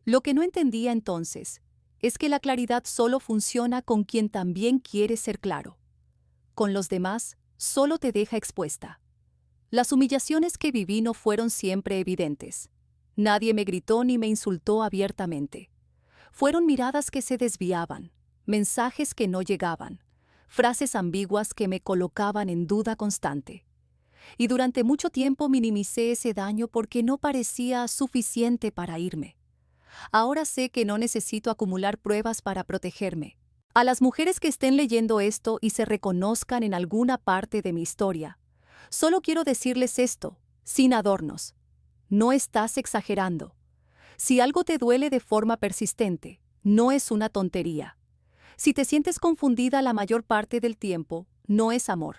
Lo que no entendía entonces es que la claridad solo funciona con quien también quiere ser claro. Con los demás, solo te deja expuesta. Las humillaciones que viví no fueron siempre evidentes. Nadie me gritó ni me insultó abiertamente. Fueron miradas que se desviaban, mensajes que no llegaban, frases ambiguas que me colocaban en duda constante. Y durante mucho tiempo minimicé ese daño porque no parecía suficiente para irme. Ahora sé que no necesito acumular pruebas para protegerme. A las mujeres que estén leyendo esto y se reconozcan en alguna parte de mi historia, solo quiero decirles esto, sin adornos. No estás exagerando. Si algo te duele de forma persistente, no es una tontería. Si te sientes confundida la mayor parte del tiempo, no es amor.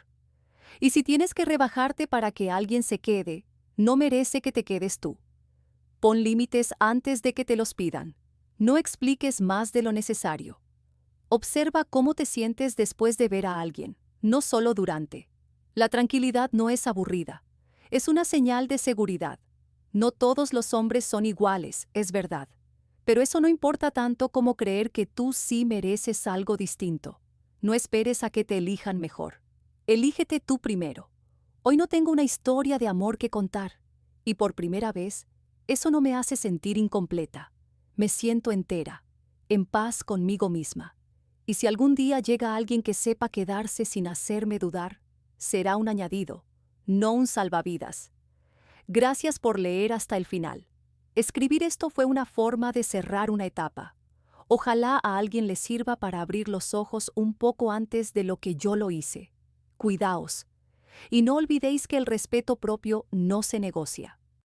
Y si tienes que rebajarte para que alguien se quede, no merece que te quedes tú. Pon límites antes de que te los pidan. No expliques más de lo necesario. Observa cómo te sientes después de ver a alguien, no solo durante. La tranquilidad no es aburrida. Es una señal de seguridad. No todos los hombres son iguales, es verdad. Pero eso no importa tanto como creer que tú sí mereces algo distinto. No esperes a que te elijan mejor. Elígete tú primero. Hoy no tengo una historia de amor que contar. Y por primera vez, eso no me hace sentir incompleta. Me siento entera, en paz conmigo misma. Y si algún día llega alguien que sepa quedarse sin hacerme dudar, será un añadido, no un salvavidas. Gracias por leer hasta el final. Escribir esto fue una forma de cerrar una etapa. Ojalá a alguien le sirva para abrir los ojos un poco antes de lo que yo lo hice. Cuidaos. Y no olvidéis que el respeto propio no se negocia.